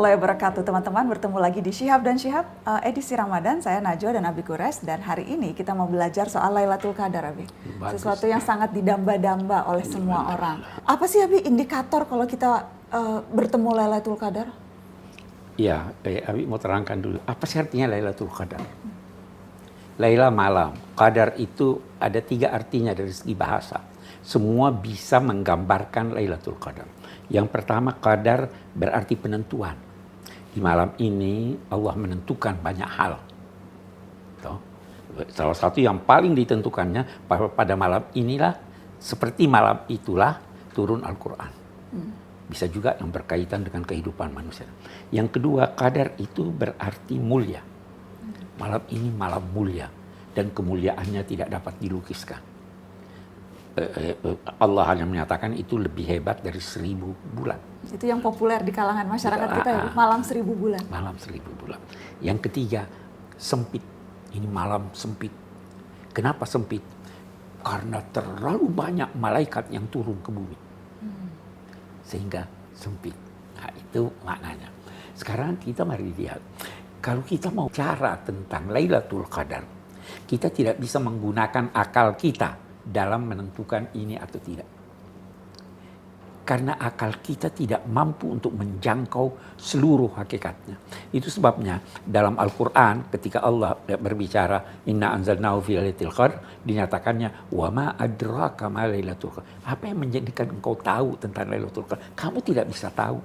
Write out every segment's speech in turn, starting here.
Wabarakatuh teman-teman, bertemu lagi di Syihab dan Syihab edisi Ramadan. Saya Najwa dan Abi Kures, dan hari ini kita mau belajar soal Lailatul Qadar, Abi. Bagus. Sesuatu yang sangat didamba-damba oleh semua orang. Apa sih, Abi, indikator kalau kita bertemu Lailatul Qadar? Iya, Abi mau terangkan dulu. Apa sih artinya Lailatul Qadar? Laila malam, Qadar itu ada 3 artinya dari segi bahasa. Semua bisa menggambarkan Lailatul Qadar. Yang pertama, Qadar berarti penentuan. Di malam ini Allah menentukan banyak hal. Tuh. Salah satu yang paling ditentukannya pada malam inilah, seperti malam itulah turun Al-Quran. Bisa juga yang berkaitan dengan kehidupan manusia. Yang kedua, Qadar itu berarti mulia. Malam ini malam mulia dan kemuliaannya tidak dapat dilukiskan. Allah hanya menyatakan itu lebih hebat dari 1000 bulan. Itu yang populer di kalangan masyarakat kita, ya, malam 1000 bulan. Malam 1000 bulan. Yang ketiga, sempit. Ini malam sempit. Kenapa sempit? Karena terlalu banyak malaikat yang turun ke bumi. Sehingga sempit. Nah, itu maknanya. Sekarang kita mari lihat. Kalau kita mau bicara tentang Lailatul Qadar, kita tidak bisa menggunakan akal kita dalam menentukan ini atau tidak. Karena akal kita tidak mampu untuk menjangkau seluruh hakikatnya. Itu sebabnya dalam Al-Quran ketika Allah berbicara Inna anzalnahu fi lailatul qadar, dinyatakannya wa ma adraka ma lailatul qadar. Apa yang menjadikan engkau tahu tentang Lailatul Qadar? Kamu tidak bisa tahu.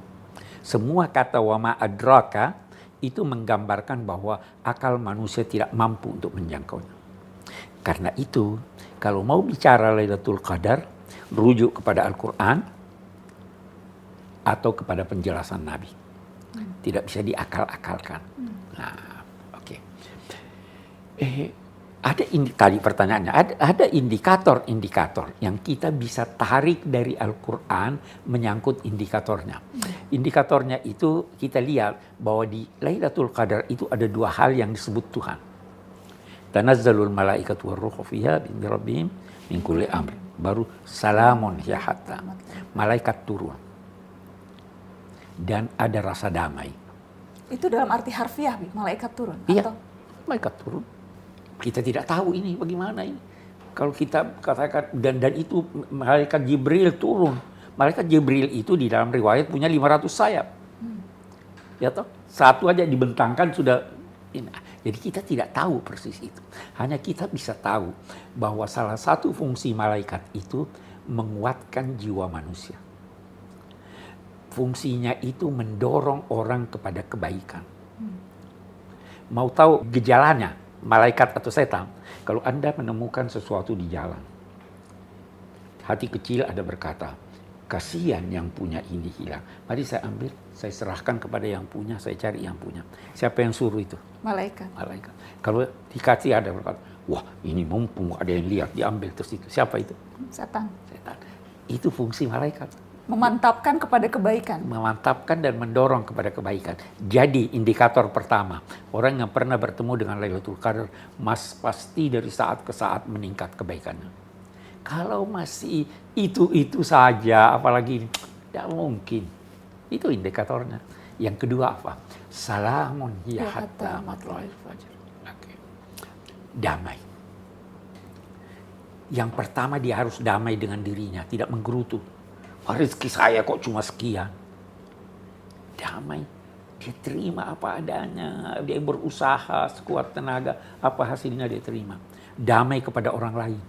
Semua kata wa ma adraka itu menggambarkan bahwa akal manusia tidak mampu untuk menjangkaunya. Karena itu, kalau mau bicara Lailatul Qadar, rujuk kepada Al-Quran atau kepada penjelasan Nabi. Tidak bisa diakal-akalkan. Nah, oke. Tadi pertanyaannya, ada indikator-indikator yang kita bisa tarik dari Al-Quran menyangkut indikatornya. Indikatornya itu kita lihat bahwa di Lailatul Qadar itu ada 2 hal yang disebut Tuhan. Tanazzalul malaikatu warruhu fiha bi rabbihim min kulli amr. Baru salamun ya hatta. Malaikat turun. Dan ada rasa damai. Itu dalam arti harfiah, Bi, malaikat turun? Iya, atau? malaikat turun. Kita tidak tahu ini bagaimana ini. Kalau kita katakan, dan itu malaikat Jibril turun. Malaikat Jibril itu di dalam riwayat punya 500 sayap. Ya toh? Satu aja dibentangkan sudah ini. Jadi kita tidak tahu persis itu. Hanya kita bisa tahu bahwa salah satu fungsi malaikat itu menguatkan jiwa manusia. Fungsinya itu mendorong orang kepada kebaikan. Mau tahu gejalanya, malaikat atau setan? Kalau Anda menemukan sesuatu di jalan, hati kecil ada berkata, kasihan yang punya ini hilang. Mari saya ambil, saya serahkan kepada yang punya, saya cari yang punya. Siapa yang suruh itu? Malaikat. Malaikat. Kalau dikasih ada berkata, wah ini mumpung ada yang lihat, diambil terus itu. Siapa itu? Setan. Setan. Itu fungsi malaikat. Memantapkan kepada kebaikan. Memantapkan dan mendorong kepada kebaikan. Jadi indikator pertama, orang yang pernah bertemu dengan Lailatul Qadar, pasti dari saat ke saat meningkat kebaikannya. Kalau masih itu saja, apalagi tidak mungkin. Itu indikatornya. Yang kedua apa? Salamun hiya hatta matla'il fajr. Damai. Yang pertama dia harus damai dengan dirinya, tidak menggerutu. Rezeki saya kok cuma sekian. Damai. Dia terima apa adanya. Dia berusaha sekuat tenaga. Apa hasilnya dia terima. Damai kepada orang lain.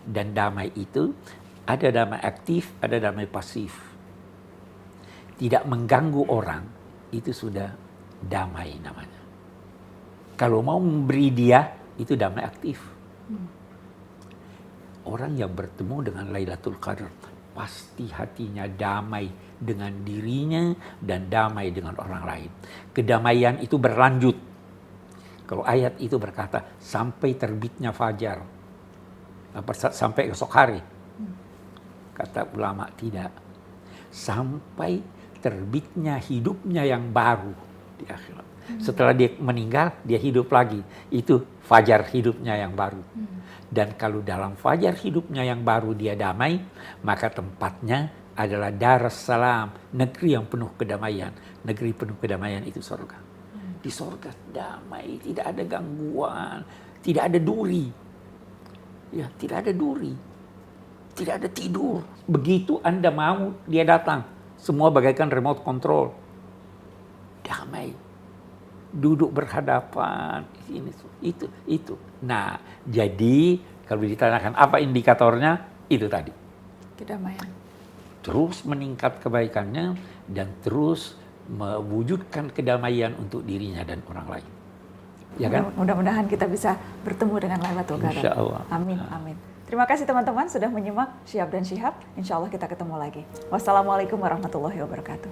Dan damai itu ada damai aktif, ada damai pasif. Tidak mengganggu orang, itu sudah damai namanya. Kalau mau memberi dia, itu damai aktif. Orang yang bertemu dengan Lailatul Qadar pasti hatinya damai dengan dirinya dan damai dengan orang lain. Kedamaian itu berlanjut. Kalau ayat itu berkata sampai terbitnya fajar. Sampai esok hari. Kata ulama tidak. Sampai terbitnya hidupnya yang baru di akhirat. Setelah dia meninggal, dia hidup lagi. Itu fajar hidupnya yang baru. Dan kalau dalam fajar hidupnya yang baru dia damai, maka tempatnya adalah Darussalam, negeri yang penuh kedamaian. Negeri penuh kedamaian itu surga. Di surga damai, tidak ada gangguan, tidak ada duri. Ya, tidak ada duri. Tidak ada tidur. Begitu Anda mau, dia datang. Semua bagaikan remote control. Damai. Duduk berhadapan. Ini, itu. Nah, jadi kalau ditanyakan apa indikatornya, itu tadi. Kedamaian. Terus meningkat kebaikannya dan terus mewujudkan kedamaian untuk dirinya dan orang lain. Ya kan? Mudah-mudahan kita bisa bertemu dengan Lailatul Qadar. Insya Allah. Amin, amin. Terima kasih teman-teman sudah menyimak Syihab dan Syihab. Insya Allah kita ketemu lagi. Wassalamualaikum warahmatullahi wabarakatuh.